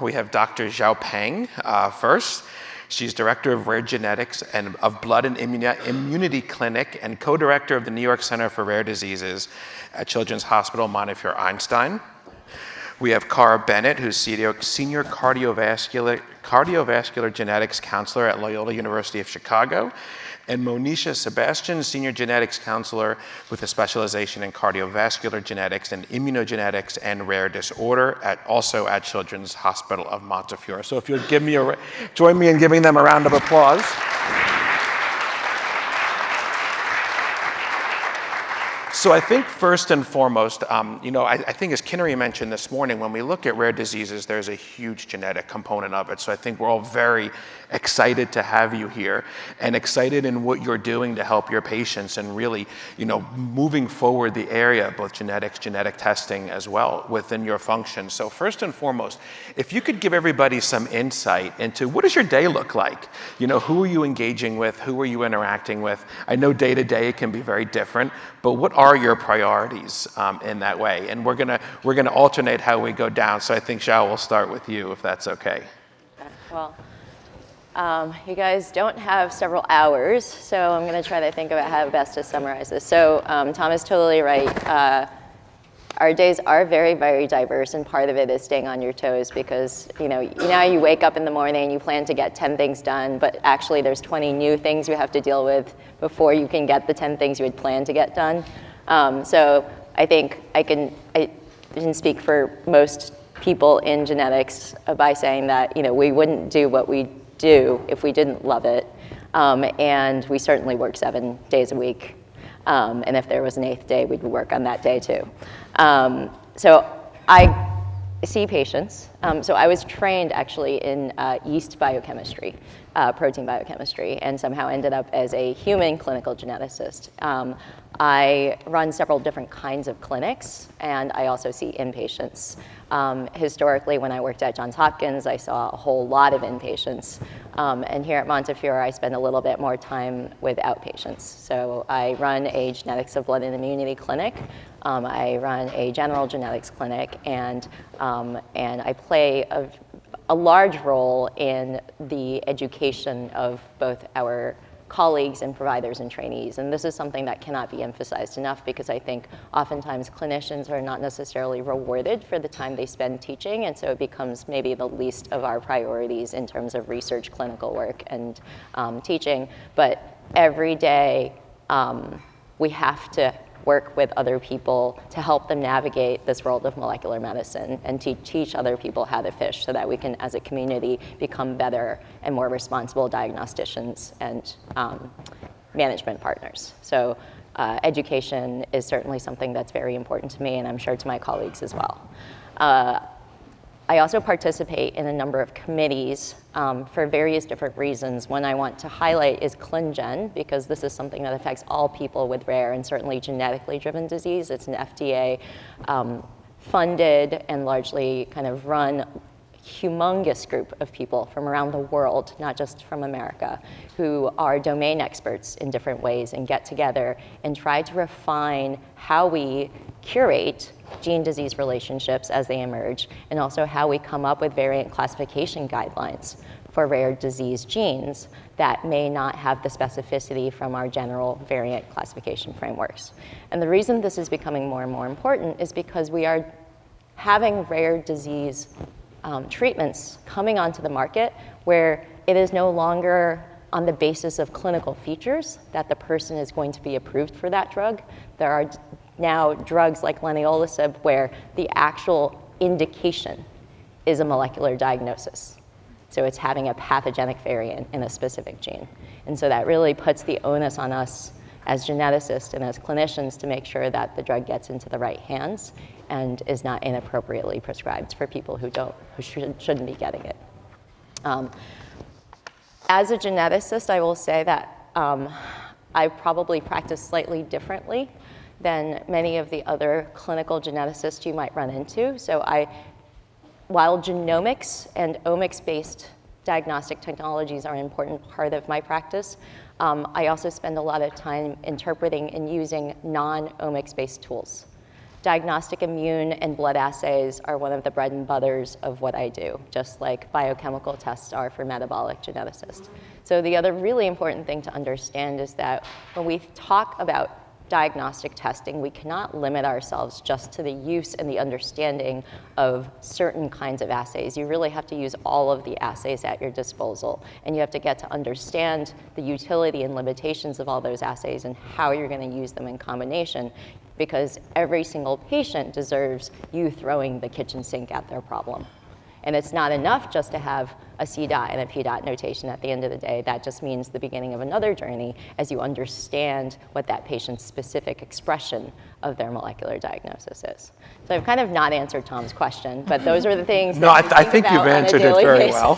We have Dr. Xiao Peng first. She's Director of Rare Genetics and of Blood and Immunity Clinic and co-director of the New York Center for Rare Diseases at Children's Hospital Montefiore Einstein. We have Cara Barnett, who's Senior Cardiovascular Genetics Counselor at Loyola University of Chicago, and Monisha Sebastin, Senior Genetics Counselor with a specialization in cardiovascular genetics and immunogenetics and rare disorder, also at Children's Hospital of Montefiore. So if you'll join me in giving them a round of applause. So I think first and foremost, I think as Kinnari mentioned this morning, when we look at rare diseases, there's a huge genetic component of it. So I think we're all very excited to have you here and excited in what you're doing to help your patients and really, moving forward the area of both genetics, genetic testing as well within your function. So first and foremost, if you could give everybody some insight into what does your day look like? Who are you engaging with? Who are you interacting with? I know day to day it can be very different, but what are your priorities in that way? And we're gonna alternate how we go down. So I think Xiao will start with you, if that's okay. Well, you guys don't have several hours, so I'm going to try to think about how best to summarize this. So Tom is totally right. Our days are very, very diverse, and part of it is staying on your toes because, you wake up in the morning, you plan to get 10 things done, but actually there's 20 new things you have to deal with before you can get the 10 things you had planned to get done. So I think I can speak for most people in genetics by saying that, we wouldn't do what we do if we didn't love it. And we certainly work 7 days a week. And if there was an 8th day, we'd work on that day too. So I see patients. So I was trained actually in yeast biochemistry, protein biochemistry, and somehow ended up as a human clinical geneticist. I run several different kinds of clinics, and I also see inpatients. Historically, when I worked at Johns Hopkins, I saw a whole lot of inpatients. And here at Montefiore, I spend a little bit more time with outpatients. So I run a genetics of blood and immunity clinic. I run a general genetics clinic, and I play a large role in the education of both our colleagues and providers and trainees. And this is something that cannot be emphasized enough because I think oftentimes clinicians are not necessarily rewarded for the time they spend teaching, and so it becomes maybe the least of our priorities in terms of research, clinical work, and teaching. But every day we have to work with other people to help them navigate this world of molecular medicine and teach other people how to fish so that we can, as a community, become better and more responsible diagnosticians and management partners. So education is certainly something that's very important to me, and I'm sure to my colleagues as well. I also participate in a number of committees for various different reasons. One I want to highlight is ClinGen, because this is something that affects all people with rare and certainly genetically driven disease. It's an FDA funded and largely kind of run humongous group of people from around the world, not just from America, who are domain experts in different ways and get together and try to refine how we curate gene-disease relationships as they emerge, and also how we come up with variant classification guidelines for rare disease genes that may not have the specificity from our general variant classification frameworks. And the reason this is becoming more and more important is because we are having rare disease treatments coming onto the market where it is no longer on the basis of clinical features that the person is going to be approved for that drug. There are now drugs like leniolisib where the actual indication is a molecular diagnosis. So it's having a pathogenic variant in a specific gene. And so that really puts the onus on us as geneticists and as clinicians to make sure that the drug gets into the right hands and is not inappropriately prescribed for people who shouldn't be getting it. As a geneticist, I will say that I probably practice slightly differently than many of the other clinical geneticists you might run into. So while genomics and omics-based diagnostic technologies are an important part of my practice, I also spend a lot of time interpreting and using non-omics-based tools diagnostic immune and blood assays are one of the bread and butters of what I do, just like biochemical tests are for metabolic geneticists. So the other really important thing to understand is that when we talk about diagnostic testing, we cannot limit ourselves just to the use and the understanding of certain kinds of assays. You really have to use all of the assays at your disposal, and you have to get to understand the utility and limitations of all those assays and how you're going to use them in combination, because every single patient deserves you throwing the kitchen sink at their problem. And it's not enough just to have a C dot and a P dot notation at the end of the day. That just means the beginning of another journey as you understand what that patient's specific expression of their molecular diagnosis is. So I've kind of not answered Tom's question, but those are the things No, I think you've answered it very well.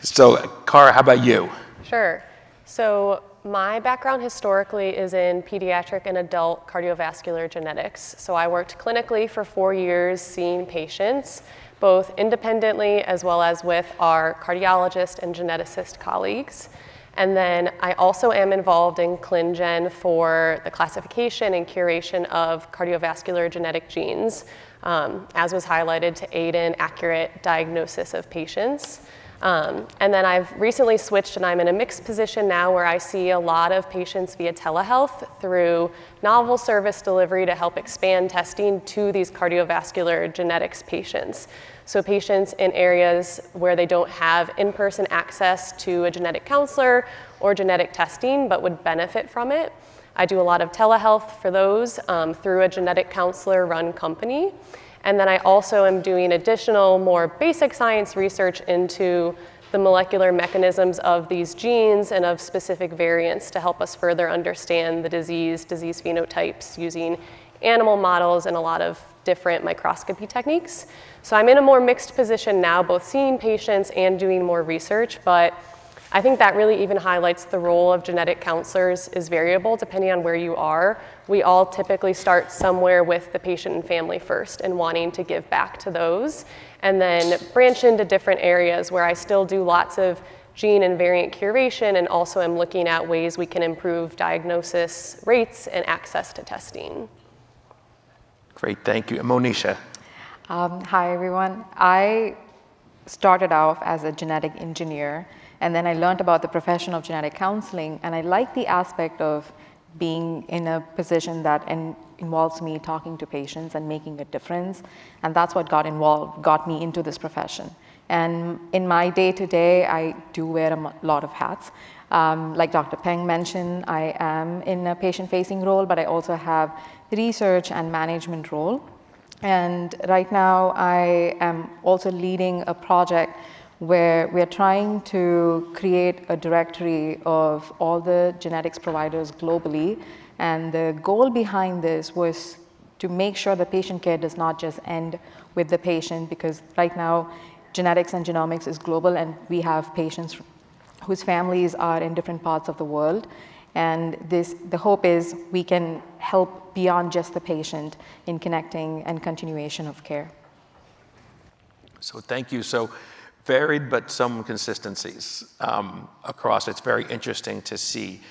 So, Cara, how about you? Sure. So my background historically is in pediatric and adult cardiovascular genetics. So I worked clinically for 4 years seeing patients, both independently as well as with our cardiologist and geneticist colleagues. And then I also am involved in ClinGen for the classification and curation of cardiovascular genetic genes, as was highlighted, to aid in accurate diagnosis of patients. And then I've recently switched, and I'm in a mixed position now where I see a lot of patients via telehealth through novel service delivery to help expand testing to these cardiovascular genetics patients. So patients in areas where they don't have in-person access to a genetic counselor or genetic testing but would benefit from it. I do a lot of telehealth for those through a genetic counselor-run company. And then I also am doing additional, more basic science research into the molecular mechanisms of these genes and of specific variants to help us further understand the disease phenotypes using animal models and a lot of different microscopy techniques. So I'm in a more mixed position now, both seeing patients and doing more research, but I think that really even highlights the role of genetic counselors is variable depending on where you are. We all typically start somewhere with the patient and family first and wanting to give back to those, and then branch into different areas where I still do lots of gene and variant curation and also am looking at ways we can improve diagnosis rates and access to testing. Great, thank you. And Monisha. Hi, everyone. I started off as a genetic engineer, and then I learned about the profession of genetic counseling, and I like the aspect of being in a position that involves me talking to patients and making a difference, and that's what got me into this profession. And in my day-to-day, I do wear a lot of hats. Like Dr. Peng mentioned, I am in a patient-facing role, but I also have research and management role. And right now, I am also leading a project where we're trying to create a directory of all the genetics providers globally. And the goal behind this was to make sure the patient care does not just end with the patient, because right now, genetics and genomics is global, and we have patients whose families are in different parts of the world. And the hope is we can help beyond just the patient in connecting and continuation of care. So thank you. So varied, but some consistencies across. It's very interesting to see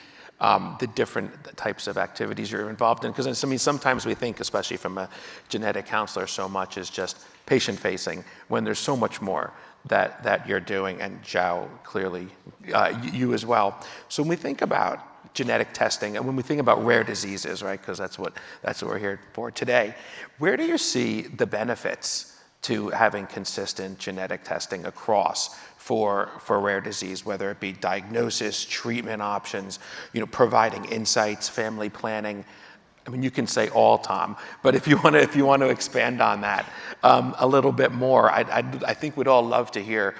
the different types of activities you're involved in. Because I mean, sometimes we think, especially from a genetic counselor, so much is just patient-facing, when there's so much more that you're doing, and Xiao, clearly, you as well. So when we think about genetic testing, and when we think about rare diseases, right, because that's what we're here for today, where do you see the benefits to having consistent genetic testing across for rare disease, whether it be diagnosis, treatment options, providing insights, family planning? I mean, you can say all, Tom, but if you want to expand on that a little bit more, I think we'd all love to hear,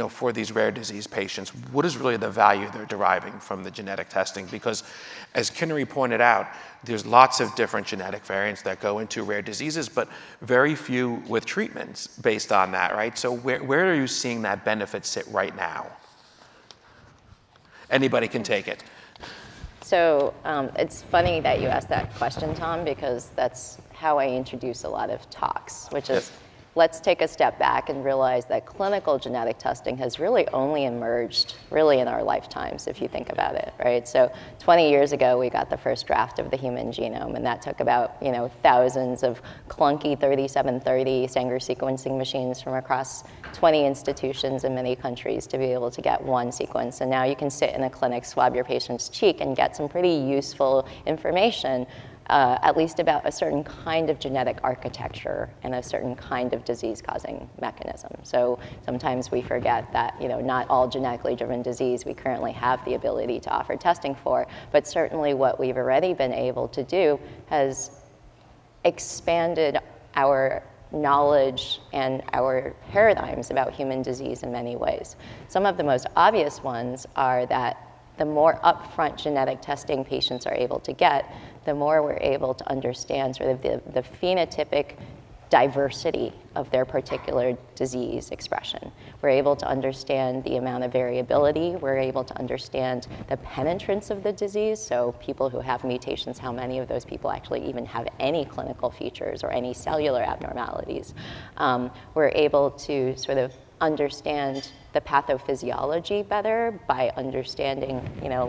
for these rare disease patients, what is really the value they're deriving from the genetic testing? Because, as Kinnary pointed out, there's lots of different genetic variants that go into rare diseases, but very few with treatments based on that, right? So where are you seeing that benefit sit right now? Anybody can take it. So it's funny that you asked that question, Tom, because that's how I introduce a lot of talks, which is let's take a step back and realize that clinical genetic testing has really only emerged really in our lifetimes, if you think about it, right? So 20 years ago, we got the first draft of the human genome, and that took about, thousands of clunky 3730 Sanger sequencing machines from across 20 institutions in many countries to be able to get one sequence. And now you can sit in a clinic, swab your patient's cheek, and get some pretty useful information at least about a certain kind of genetic architecture and a certain kind of disease-causing mechanism. So sometimes we forget that, not all genetically driven disease we currently have the ability to offer testing for, but certainly what we've already been able to do has expanded our knowledge and our paradigms about human disease in many ways. Some of the most obvious ones are that the more upfront genetic testing patients are able to get, the more we're able to understand sort of the phenotypic diversity of their particular disease expression. We're able to understand the amount of variability. We're able to understand the penetrance of the disease. So people who have mutations, how many of those people actually even have any clinical features or any cellular abnormalities. We're able to sort of understand the pathophysiology better by understanding,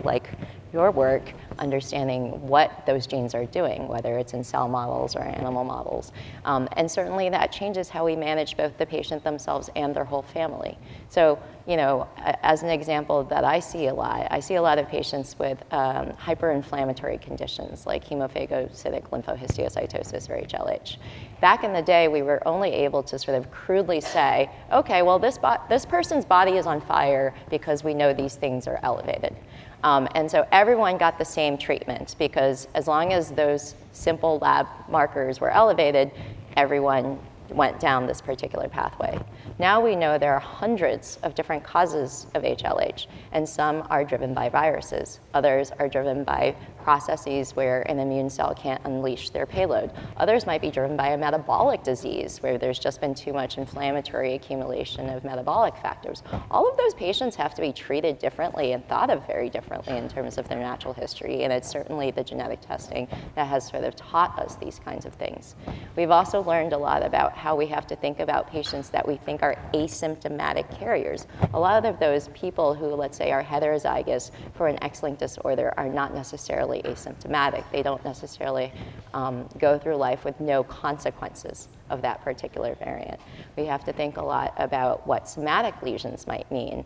like your work, understanding what those genes are doing, whether it's in cell models or animal models. And certainly that changes how we manage both the patient themselves and their whole family. So, as an example that I see a lot of patients with hyperinflammatory conditions like hemophagocytic lymphohistiocytosis or HLH. Back in the day, we were only able to sort of crudely say, okay, well, this person's body is on fire because we know these things are elevated. And so everyone got the same treatment because as long as those simple lab markers were elevated, everyone went down this particular pathway. Now we know there are hundreds of different causes of HLH, and some are driven by viruses. Others are driven by processes where an immune cell can't unleash their payload. Others might be driven by a metabolic disease where there's just been too much inflammatory accumulation of metabolic factors. All of those patients have to be treated differently and thought of very differently in terms of their natural history, and it's certainly the genetic testing that has sort of taught us these kinds of things. We've also learned a lot about how we have to think about patients that we think are asymptomatic carriers. A lot of those people who, let's say, are heterozygous for an X-linked disorder are not necessarily asymptomatic. They don't necessarily go through life with no consequences of that particular variant. We have to think a lot about what somatic lesions might mean.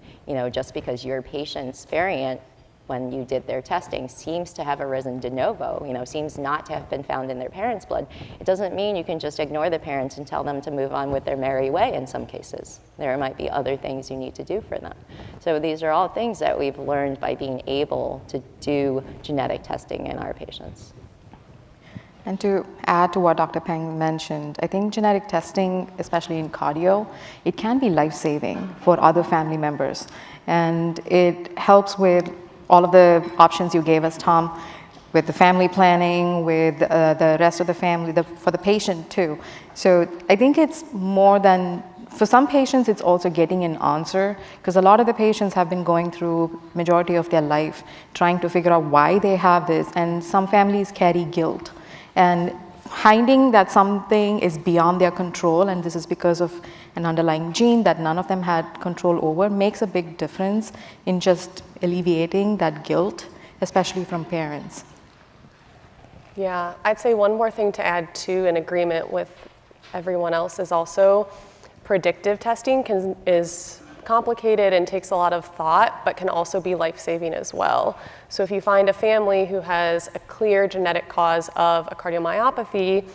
Just because your patient's variant, when you did their testing, seems to have arisen de novo, seems not to have been found in their parents' blood, it doesn't mean you can just ignore the parents and tell them to move on with their merry way in some cases. There might be other things you need to do for them. So these are all things that we've learned by being able to do genetic testing in our patients. And to add to what Dr. Peng mentioned, I think genetic testing, especially in cardio, it can be life-saving for other family members. And it helps with all of the options you gave us, Tom, with the family planning, with the rest of the family, for the patient too. So I think it's more than, for some patients, it's also getting an answer, because a lot of the patients have been going through majority of their life trying to figure out why they have this, and some families carry guilt. And finding that something is beyond their control, and this is because of an underlying gene that none of them had control over, makes a big difference in just alleviating that guilt, especially from parents. Yeah, I'd say one more thing to add too, in agreement with everyone else, is also predictive testing is complicated and takes a lot of thought, but can also be life-saving as well. So if you find a family who has a clear genetic cause of a cardiomyopathy,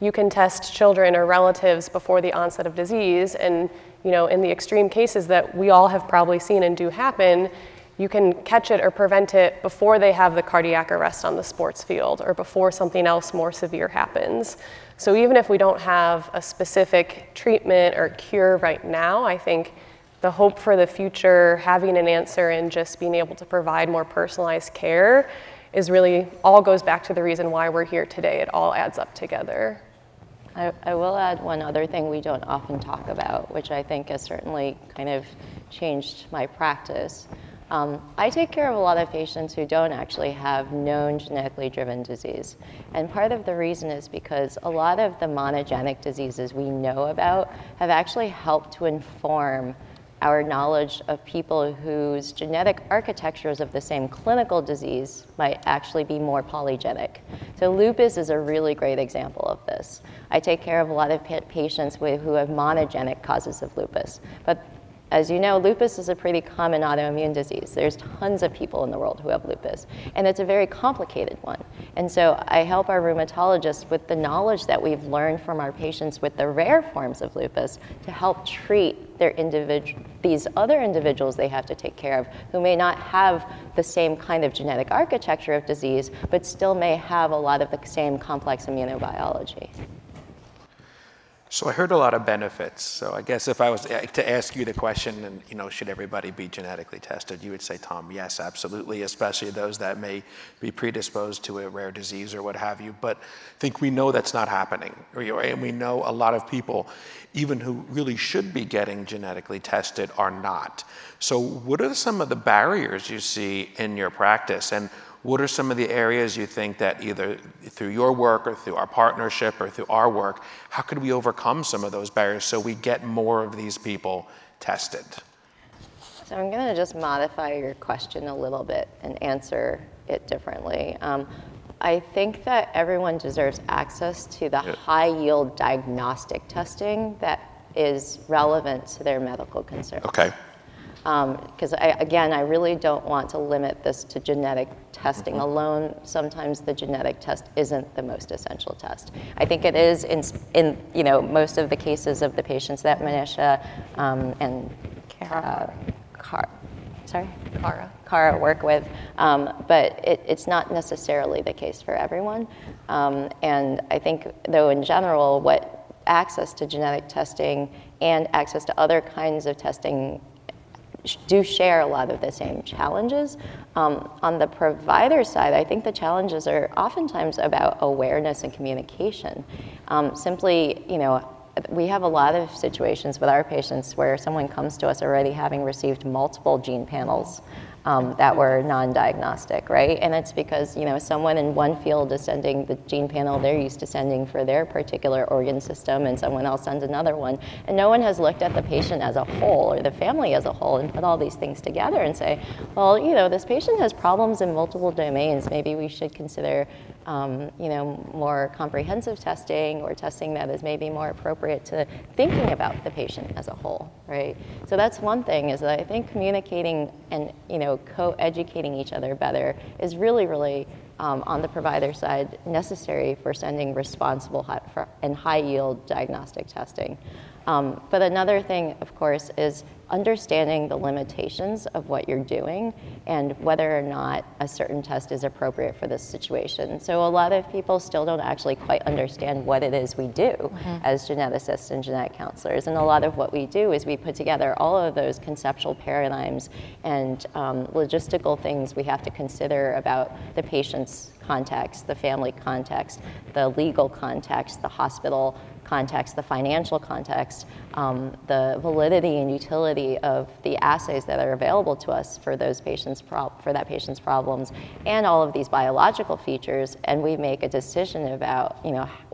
you can test children or relatives before the onset of disease, and in the extreme cases that we all have probably seen and do happen, you can catch it or prevent it before they have the cardiac arrest on the sports field or before something else more severe happens. So even if we don't have a specific treatment or cure right now, I think the hope for the future, having an answer and just being able to provide more personalized care is really, all goes back to the reason why we're here today. It all adds up together. I will add one other thing we don't often talk about, which I think has certainly kind of changed my practice. I take care of a lot of patients who don't actually have known genetically driven disease. And part of the reason is because a lot of the monogenic diseases we know about have actually helped to inform our knowledge of people whose genetic architectures of the same clinical disease might actually be more polygenic. So lupus is a really great example of this. I take care of a lot of patients who have monogenic causes of lupus. But as you know, lupus is a pretty common autoimmune disease. There's tons of people in the world who have lupus, and it's a very complicated one. And so I help our rheumatologists with the knowledge that we've learned from our patients with the rare forms of lupus to help treat these other individuals they have to take care of who may not have the same kind of genetic architecture of disease, but still may have a lot of the same complex immunobiology. So I heard a lot of benefits. So I guess if I was to ask you the question, and should everybody be genetically tested, you would say, Tom, yes, absolutely, especially those that may be predisposed to a rare disease or what have you. But I think we know that's not happening, and we know a lot of people, even who really should be getting genetically tested, are not. So what are some of the barriers you see in your practice, and what are some of the areas you think that either through your work or through our partnership or through our work, how could we overcome some of those barriers so we get more of these people tested? So I'm going to just modify your question a little bit and answer it differently. I think that everyone deserves access to the high-yield diagnostic testing that is relevant to their medical concern. Okay. Because I really don't want to limit this to genetic testing alone. Sometimes the genetic test isn't the most essential test. I think it is in most of the cases of the patients that Monisha and Cara work with, but it's not necessarily the case for everyone. And I think, though, in general, what access to genetic testing and access to other kinds of testing do share a lot of the same challenges. On the provider side, I think the challenges are oftentimes about awareness and communication. Simply, we have a lot of situations with our patients where someone comes to us already having received multiple gene panels that were non-diagnostic, right? And it's because, someone in one field is sending the gene panel they're used to sending for their particular organ system, and someone else sends another one. And no one has looked at the patient as a whole or the family as a whole and put all these things together and say, well, this patient has problems in multiple domains. Maybe we should consider, more comprehensive testing or testing that is maybe more appropriate to thinking about the patient as a whole, right? So that's one thing, is that I think communicating and, co-educating each other better is really, really, on the provider side, necessary for sending responsible and high-yield diagnostic testing. But another thing, of course, is understanding the limitations of what you're doing and whether or not a certain test is appropriate for this situation. So a lot of people still don't actually quite understand what it is we do as geneticists and genetic counselors. And a lot of what we do is we put together all of those conceptual paradigms and logistical things we have to consider about the patient's context, the family context, the legal context, the hospital context, the financial context, the validity and utility of the assays that are available to us for those patients' for that patient's problems, and all of these biological features, and we make a decision about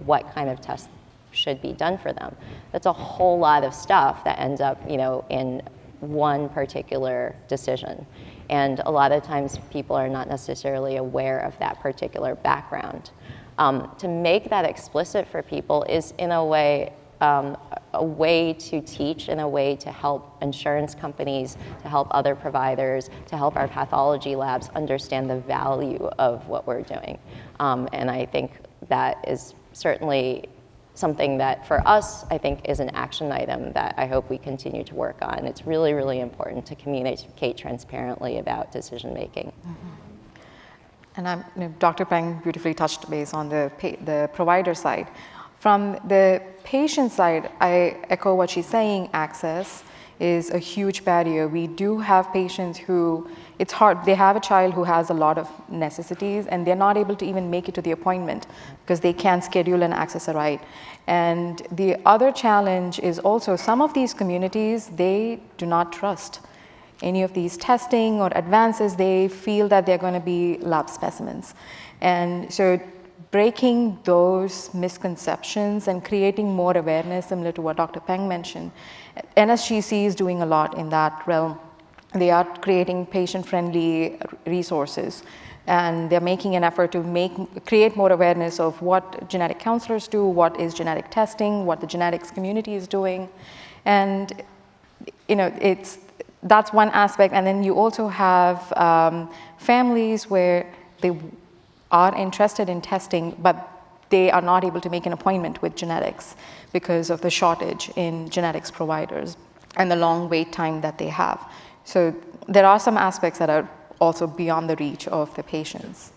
what kind of test should be done for them. That's a whole lot of stuff that ends up in one particular decision. And a lot of times people are not necessarily aware of that particular background. To make that explicit for people is, in a way, a way to teach and a way to help insurance companies, to help other providers, to help our pathology labs understand the value of what we're doing. And I think that is certainly something that for us, I think, is an action item that I hope we continue to work on. It's really, really important to communicate transparently about decision making. And Dr. Peng beautifully touched base on the provider side. From the patient side, I echo what she's saying. Access is a huge barrier. We do have patients who, it's hard, they have a child who has a lot of necessities and they're not able to even make it to the appointment because they can't schedule and access it right. And the other challenge is also some of these communities, they do not trust any of these testing or advances, they feel that they're going to be lab specimens. And so breaking those misconceptions and creating more awareness, similar to what Dr. Peng mentioned, NSGC is doing a lot in that realm. They are creating patient-friendly resources, and they're making an effort to create more awareness of what genetic counselors do, what is genetic testing, what the genetics community is doing. And that's one aspect. And then you also have families where they are interested in testing, but they are not able to make an appointment with genetics because of the shortage in genetics providers and the long wait time that they have. So there are some aspects that are also beyond the reach of the patients.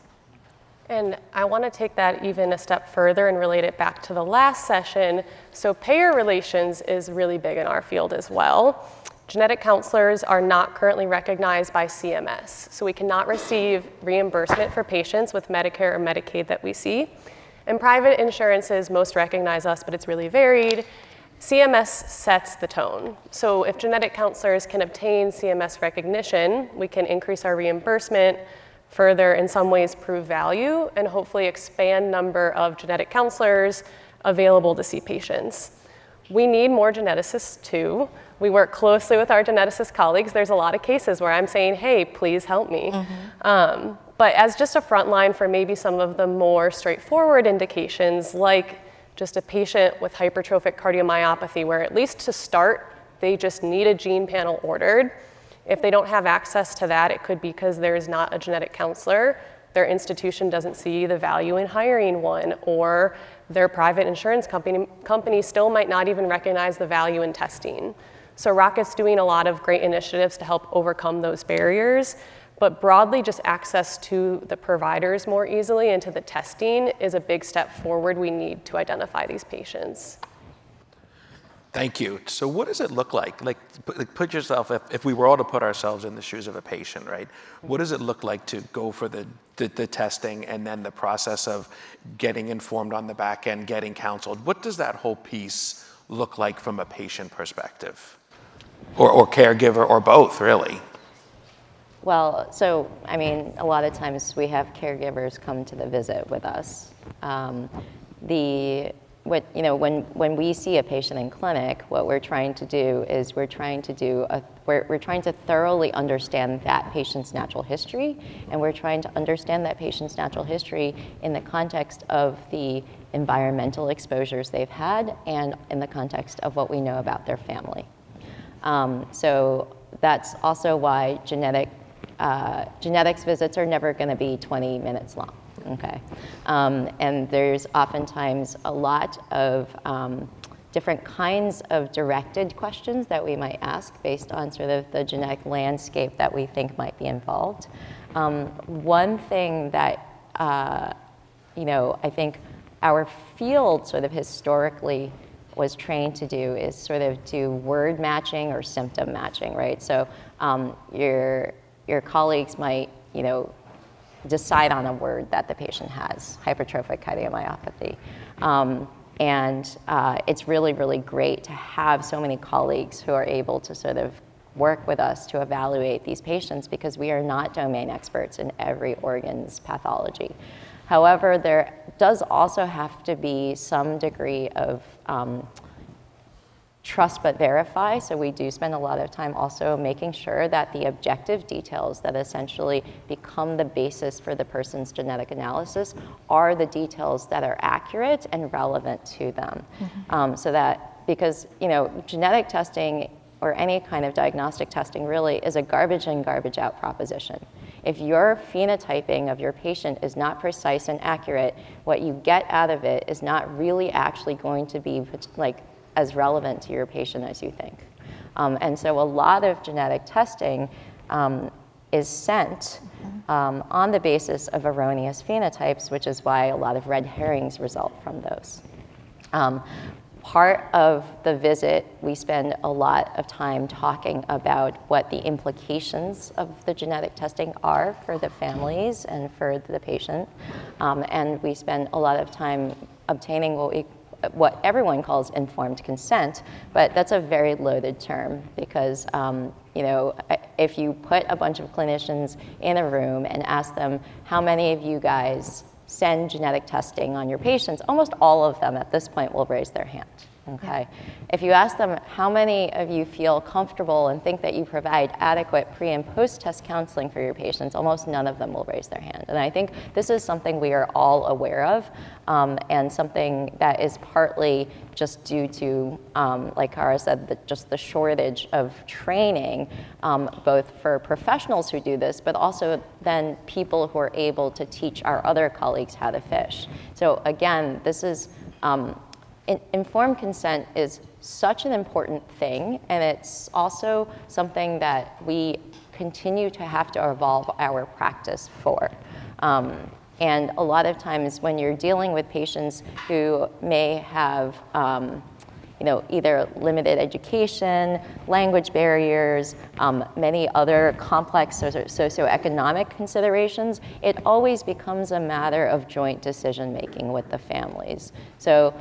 And I want to take that even a step further and relate it back to the last session. So payer relations is really big in our field as well. Genetic counselors are not currently recognized by CMS, so we cannot receive reimbursement for patients with Medicare or Medicaid that we see. And private insurances most recognize us, but it's really varied. CMS sets the tone. So if genetic counselors can obtain CMS recognition, we can increase our reimbursement, further in some ways prove value, and hopefully expand number of genetic counselors available to see patients. We need more geneticists too. We work closely with our geneticist colleagues. There's a lot of cases where I'm saying, hey, please help me. But as just a front line for maybe some of the more straightforward indications, like just a patient with hypertrophic cardiomyopathy, where at least to start, they just need a gene panel ordered. If they don't have access to that, it could be because there is not a genetic counselor, their institution doesn't see the value in hiring one, or their private insurance company still might not even recognize the value in testing. So Rocket's doing a lot of great initiatives to help overcome those barriers, but broadly just access to the providers more easily and to the testing is a big step forward we need to identify these patients. Thank you. So what does it look like? Like put yourself, if we were all to put ourselves in the shoes of a patient, right? What does it look like to go for the testing and then the process of getting informed on the back end, getting counseled? What does that whole piece look like from a patient perspective? Or caregiver, or both, really? Well, so, I mean, a lot of times we have caregivers come to the visit with us. When we see a patient in clinic, what we're trying to do is we're trying to thoroughly understand that patient's natural history, and we're trying to understand that patient's natural history in the context of the environmental exposures they've had and in the context of what we know about their family. So that's also why genetics visits are never going to be 20 minutes long. Okay, and there's oftentimes a lot of different kinds of directed questions that we might ask based on sort of the genetic landscape that we think might be involved. One thing that I think our field sort of historically was trained to do is sort of do word matching or symptom matching, right? So your colleagues might, decide on a word that the patient has, hypertrophic cardiomyopathy. It's really, really great to have so many colleagues who are able to sort of work with us to evaluate these patients, because we are not domain experts in every organ's pathology. However, there does also have to be some degree of trust but verify, so we do spend a lot of time also making sure that the objective details that essentially become the basis for the person's genetic analysis are the details that are accurate and relevant to them. So that, because genetic testing or any kind of diagnostic testing really is a garbage in, garbage out proposition. If your phenotyping of your patient is not precise and accurate, what you get out of it is not really actually going to be as relevant to your patient as you think. And so a lot of genetic testing is sent on the basis of erroneous phenotypes, which is why a lot of red herrings result from those. Part of the visit, we spend a lot of time talking about what the implications of the genetic testing are for the families and for the patient. And we spend a lot of time obtaining what we what everyone calls informed consent, but that's a very loaded term because if you put a bunch of clinicians in a room and ask them, how many of you guys send genetic testing on your patients, almost all of them at this point will raise their hand. Okay. If you ask them, how many of you feel comfortable and think that you provide adequate pre and post test counseling for your patients, almost none of them will raise their hand. And I think this is something we are all aware of, and something that is partly just due to, like Cara said, just the shortage of training, both for professionals who do this, but also then people who are able to teach our other colleagues how to fish. So again, this is, informed consent is such an important thing, and it's also something that we continue to have to evolve our practice for. And a lot of times when you're dealing with patients who may have either limited education, language barriers, many other complex socioeconomic considerations, it always becomes a matter of joint decision making with the families. So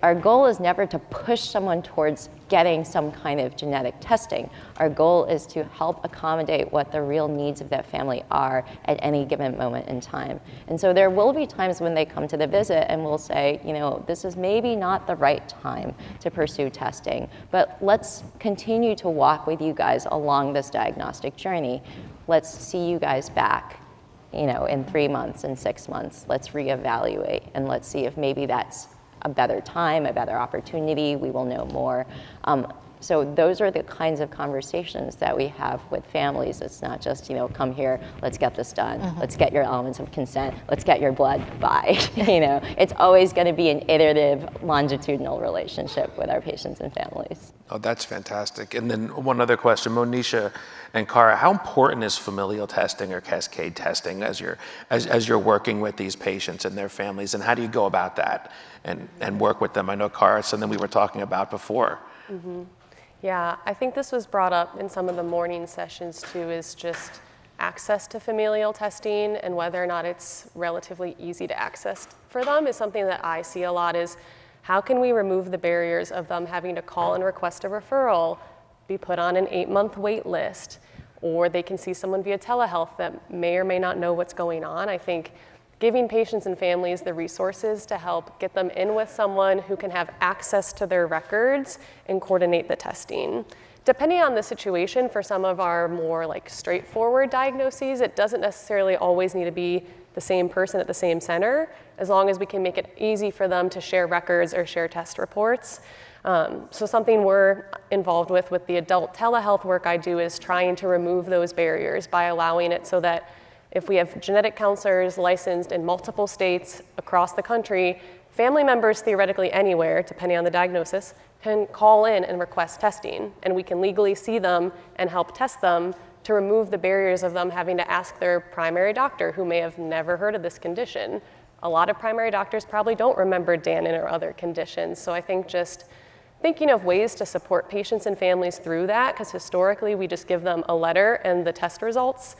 our goal is never to push someone towards getting some kind of genetic testing. Our goal is to help accommodate what the real needs of that family are at any given moment in time. And so there will be times when they come to the visit and we'll say, this is maybe not the right time to pursue testing, but let's continue to walk with you guys along this diagnostic journey. Let's see you guys back, in 3 months, in 6 months. Let's reevaluate and let's see if maybe that's a better time, a better opportunity, we will know more. So those are the kinds of conversations that we have with families. It's not just, come here, let's get this done. Mm-hmm. Let's get your elements of consent. Let's get your blood, bye. It's always going to be an iterative, longitudinal relationship with our patients and families. Oh, that's fantastic. And then one other question, Monisha and Cara, how important is familial testing or cascade testing as you're working with these patients and their families, and how do you go about that and work with them? I know, Cara, it's something we were talking about before. Mm-hmm. Yeah, I think this was brought up in some of the morning sessions too, is just access to familial testing and whether or not it's relatively easy to access for them is something that I see a lot is how can we remove the barriers of them having to call and request a referral, be put on an 8-month wait list, or they can see someone via telehealth that may or may not know what's going on. I think giving patients and families the resources to help get them in with someone who can have access to their records and coordinate the testing. Depending on the situation, for some of our more straightforward diagnoses, it doesn't necessarily always need to be the same person at the same center, as long as we can make it easy for them to share records or share test reports. So something we're involved with the adult telehealth work I do is trying to remove those barriers by allowing it so that if we have genetic counselors licensed in multiple states across the country, family members theoretically anywhere, depending on the diagnosis, can call in and request testing, and we can legally see them and help test them to remove the barriers of them having to ask their primary doctor who may have never heard of this condition. A lot of primary doctors probably don't remember Danon or other conditions, so I think just thinking of ways to support patients and families through that, because historically we just give them a letter and the test results.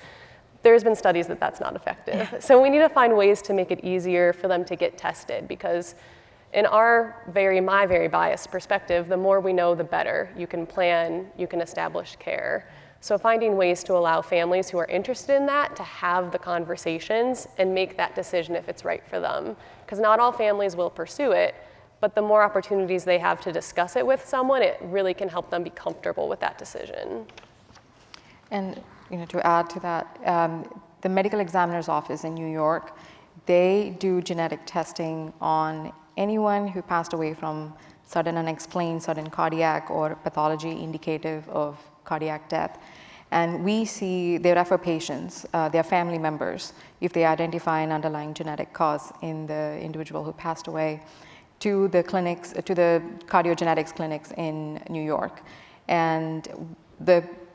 There's been studies that that's not effective. So we need to find ways to make it easier for them to get tested, because in my very biased perspective, the more we know, the better. You can plan, you can establish care. So finding ways to allow families who are interested in that to have the conversations and make that decision if it's right for them. Because not all families will pursue it, but the more opportunities they have to discuss it with someone, it really can help them be comfortable with that decision. And to add to that, the medical examiner's office in New York, they do genetic testing on anyone who passed away from sudden unexplained sudden cardiac or pathology indicative of cardiac death. And they refer patients, their family members, if they identify an underlying genetic cause in the individual who passed away, to the clinics, to the cardiogenetics clinics in New York. And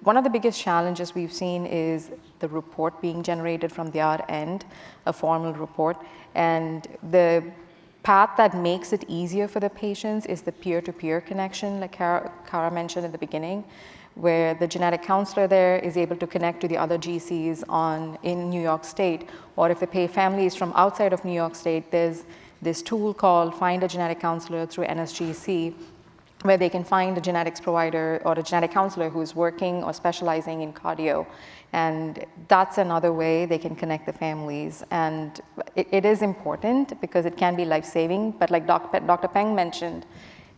one of the biggest challenges we've seen is the report being generated from their end, a formal report. And the path that makes it easier for the patients is the peer-to-peer connection, like Cara mentioned at the beginning, where the genetic counselor there is able to connect to the other GCs in New York State, or if the family is from outside of New York State, there's this tool called Find a Genetic Counselor through NSGC, where they can find a genetics provider or a genetic counselor who's working or specializing in cardio. And that's another way they can connect the families. And it is important because it can be life-saving, but like Dr. Peng mentioned,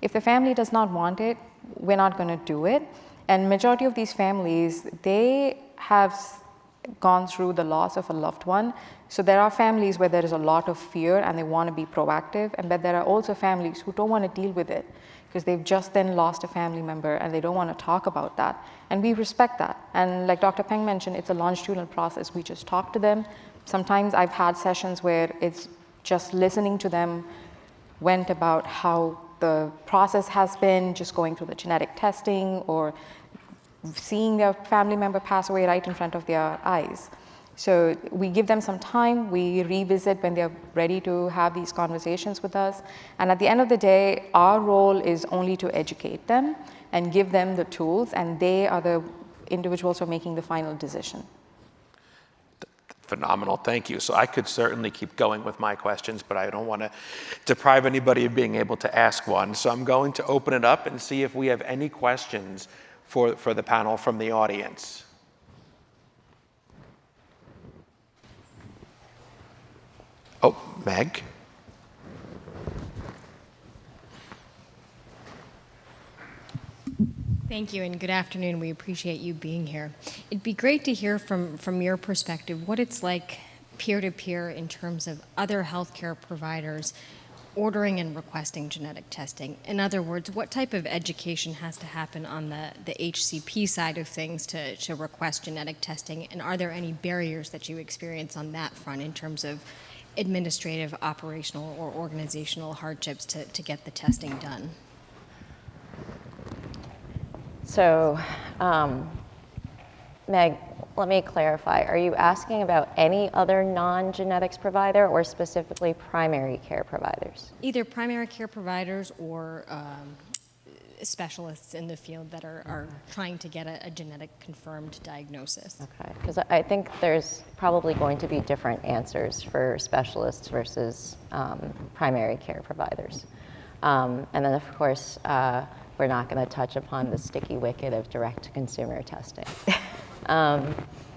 if the family does not want it, we're not going to do it. And majority of these families, they have gone through the loss of a loved one. So there are families where there is a lot of fear and they want to be proactive, but there are also families who don't want to deal with it because they've just then lost a family member and they don't want to talk about that. And we respect that. And like Dr. Peng mentioned, it's a longitudinal process. We just talk to them. Sometimes I've had sessions where it's just listening to them, went about how the process has been, just going through the genetic testing or seeing their family member pass away right in front of their eyes. So we give them some time, we revisit when they're ready to have these conversations with us. And at the end of the day, our role is only to educate them and give them the tools, and they are the individuals who are making the final decision. Phenomenal, thank you. So I could certainly keep going with my questions, but I don't want to deprive anybody of being able to ask one. So I'm going to open it up and see if we have any questions for the panel from the audience. Oh, Meg? Thank you, and good afternoon. We appreciate you being here. It'd be great to hear from your perspective what it's like peer-to-peer in terms of other healthcare providers ordering and requesting genetic testing. In other words, what type of education has to happen on the HCP side of things to request genetic testing, and are there any barriers that you experience on that front in terms of administrative, operational, or organizational hardships to get the testing done? So, Meg, let me clarify. Are you asking about any other non-genetics provider or specifically primary care providers? Either primary care providers or specialists in the field that are trying to get a genetic confirmed diagnosis. Okay, because I think there's probably going to be different answers for specialists versus primary care providers. And then, of course, we're not going to touch upon the sticky wicket of direct-to-consumer testing.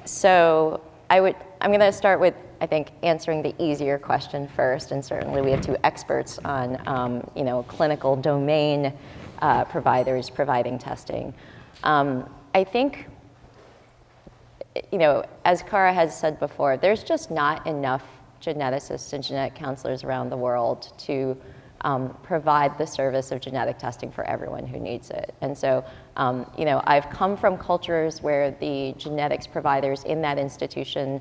So I'm going to start with, I think, answering the easier question first, and certainly we have two experts on, clinical domain providers providing testing. I think, as Cara has said before, there's just not enough geneticists and genetic counselors around the world to provide the service of genetic testing for everyone who needs it. And so, I've come from cultures where the genetics providers in that institution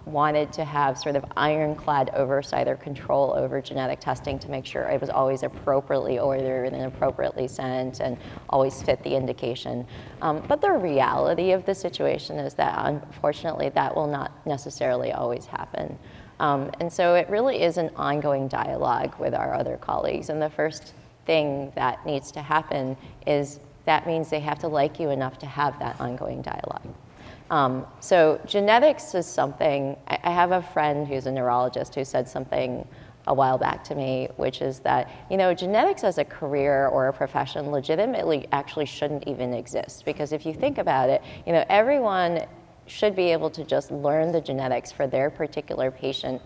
wanted to have sort of ironclad oversight or control over genetic testing to make sure it was always appropriately ordered and appropriately sent and always fit the indication. But the reality of the situation is that, unfortunately, that will not necessarily always happen. And so it really is an ongoing dialogue with our other colleagues. And the first thing that needs to happen is that means they have to like you enough to have that ongoing dialogue. So genetics is something, I have a friend who's a neurologist who said something a while back to me, which is that, genetics as a career or a profession legitimately actually shouldn't even exist. Because if you think about it, everyone should be able to just learn the genetics for their particular patient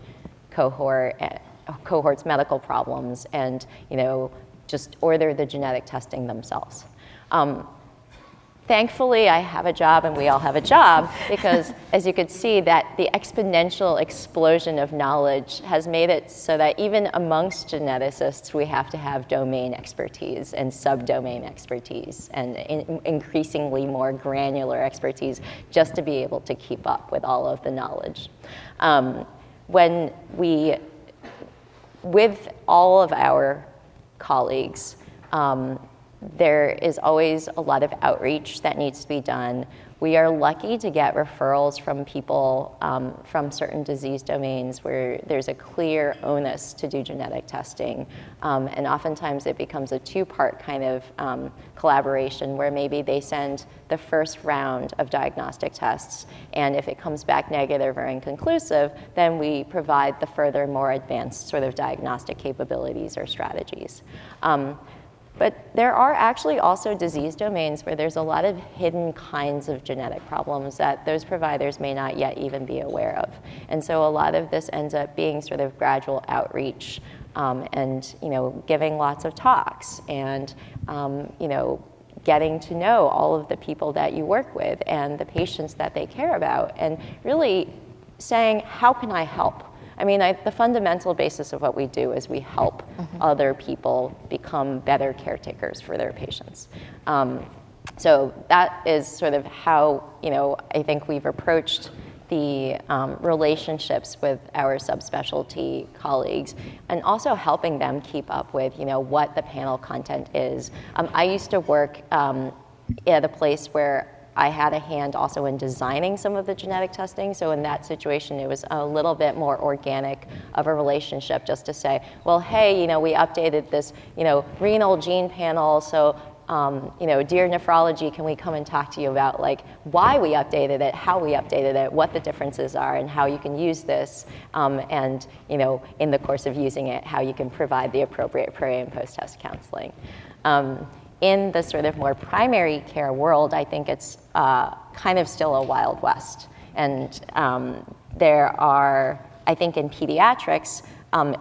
cohort's medical problems and, just order the genetic testing themselves. Thankfully, I have a job and we all have a job because, as you could see, that the exponential explosion of knowledge has made it so that even amongst geneticists, we have to have domain expertise and subdomain expertise and increasingly more granular expertise just to be able to keep up with all of the knowledge. With all of our colleagues, there is always a lot of outreach that needs to be done. We are lucky to get referrals from people from certain disease domains where there's a clear onus to do genetic testing. And oftentimes it becomes a two-part kind of collaboration where maybe they send the first round of diagnostic tests, and if it comes back negative or inconclusive, then we provide the further, more advanced sort of diagnostic capabilities or strategies. But there are actually also disease domains where there's a lot of hidden kinds of genetic problems that those providers may not yet even be aware of. And so a lot of this ends up being sort of gradual outreach and giving lots of talks and getting to know all of the people that you work with and the patients that they care about and really saying, how can I help? I mean, the fundamental basis of what we do is we help other people become better caretakers for their patients. So that is sort of how, I think we've approached the relationships with our subspecialty colleagues and also helping them keep up with, what the panel content is. I used to work at a place where I had a hand also in designing some of the genetic testing. So in that situation, it was a little bit more organic of a relationship just to say, well, hey, we updated this, renal gene panel. So, dear nephrology, can we come and talk to you about why we updated it, how we updated it, what the differences are, and how you can use this, and in the course of using it, how you can provide the appropriate pre and post-test counseling. In the sort of more primary care world, I think it's kind of still a Wild West. And there are, I think in pediatrics,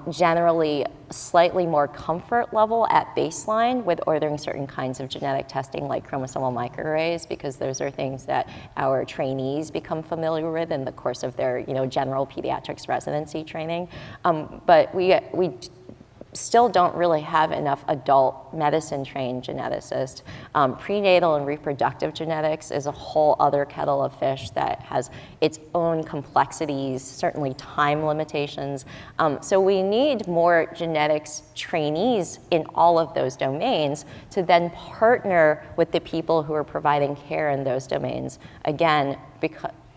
generally slightly more comfort level at baseline with ordering certain kinds of genetic testing like chromosomal microarrays, because those are things that our trainees become familiar with in the course of their general pediatrics residency training. But we still don't really have enough adult medicine trained geneticists. Prenatal and reproductive genetics is a whole other kettle of fish that has its own complexities, certainly time limitations. So we need more genetics trainees in all of those domains to then partner with the people who are providing care in those domains. Again,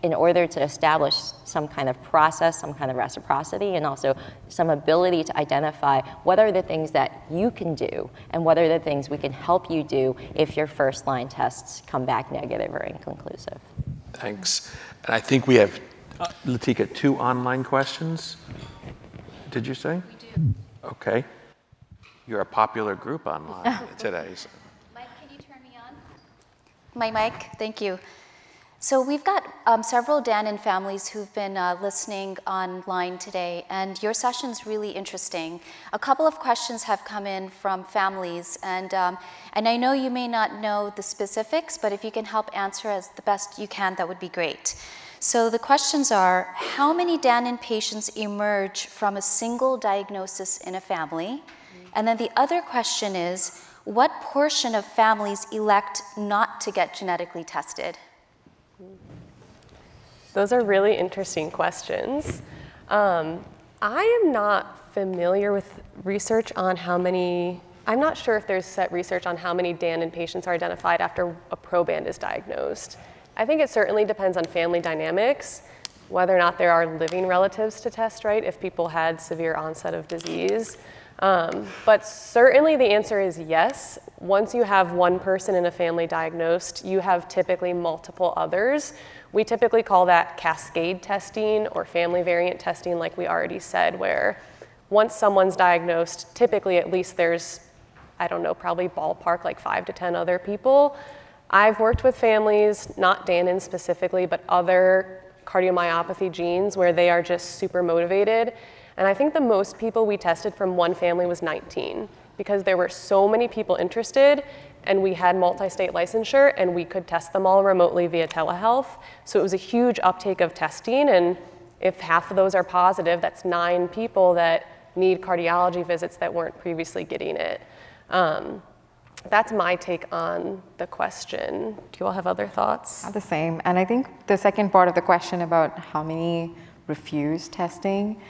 in order to establish some kind of process, some kind of reciprocity, and also some ability to identify what are the things that you can do and what are the things we can help you do if your first line tests come back negative or inconclusive. Thanks. And I think we have, Latika, 2 online questions. Did you say? We do. Okay. You're a popular group online today. So. Mike, can you turn me on? My mic, thank you. So we've got several Danon families who've been listening online today, and your session's really interesting. A couple of questions have come in from families, and I know you may not know the specifics, but if you can help answer as the best you can, that would be great. So the questions are, how many Danon patients emerge from a single diagnosis in a family? And then the other question is, what portion of families elect not to get genetically tested? Those are really interesting questions. I am not familiar with research on I'm not sure if there's set research on how many Danon patients are identified after a proband is diagnosed. I think it certainly depends on family dynamics, whether or not there are living relatives to test, right, if people had severe onset of disease. But certainly the answer is yes. Once you have one person in a family diagnosed, you have typically multiple others. We typically call that cascade testing or family variant testing, like we already said, where once someone's diagnosed, typically at least there's, probably ballpark like 5 to 10 other people. I've worked with families, not Danon specifically, but other cardiomyopathy genes where they are just super motivated. And I think the most people we tested from one family was 19, because there were so many people interested, and we had multi-state licensure, and we could test them all remotely via telehealth. So it was a huge uptake of testing, and if half of those are positive, that's 9 people that need cardiology visits that weren't previously getting it. That's my take on the question. Do you all have other thoughts? The same. And I think the second part of the question about how many refuse testing,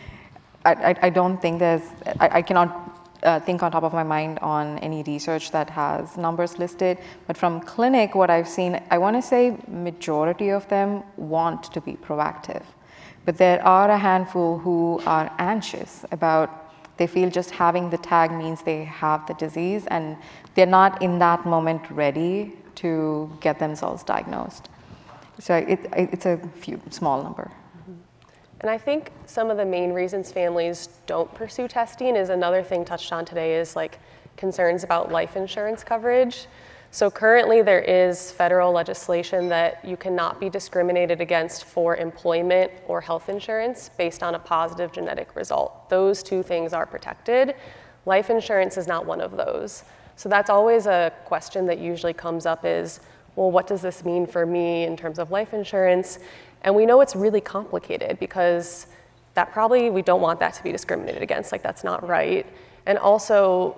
I don't think I cannot think on top of my mind on any research that has numbers listed, but from clinic, what I've seen, I want to say majority of them want to be proactive, but there are a handful who are anxious about, they feel just having the tag means they have the disease, and they're not in that moment ready to get themselves diagnosed. So it's a few, small number. And I think some of the main reasons families don't pursue testing is another thing touched on today is like concerns about life insurance coverage. So currently there is federal legislation that you cannot be discriminated against for employment or health insurance based on a positive genetic result. Those two things are protected. Life insurance is not one of those. So that's always a question that usually comes up is, well, what does this mean for me in terms of life insurance? And we know it's really complicated because that probably, we don't want that to be discriminated against, like that's not right. And also,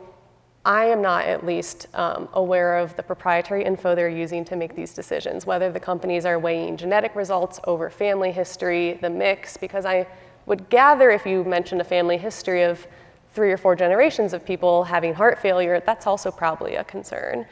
I am not at least aware of the proprietary info they're using to make these decisions, whether the companies are weighing genetic results over family history, the mix, because I would gather if you mentioned a family history of 3 or 4 generations of people having heart failure, that's also probably a concern.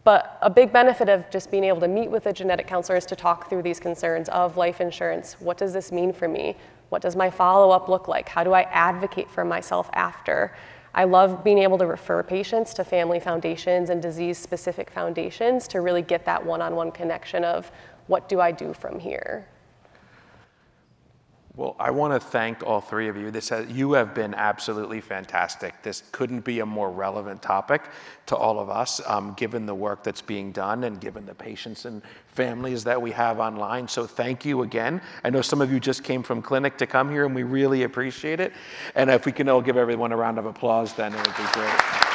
But a big benefit of just being able to meet with a genetic counselor is to talk through these concerns of life insurance. What does this mean for me? What does my follow-up look like? How do I advocate for myself after? I love being able to refer patients to family foundations and disease-specific foundations to really get that one-on-one connection of what do I do from here? Well, I want to thank all 3 of you. You have been absolutely fantastic. This couldn't be a more relevant topic to all of us, given the work that's being done and given the patients and families that we have online. So thank you again. I know some of you just came from clinic to come here, and we really appreciate it. And if we can all give everyone a round of applause, then it would be great.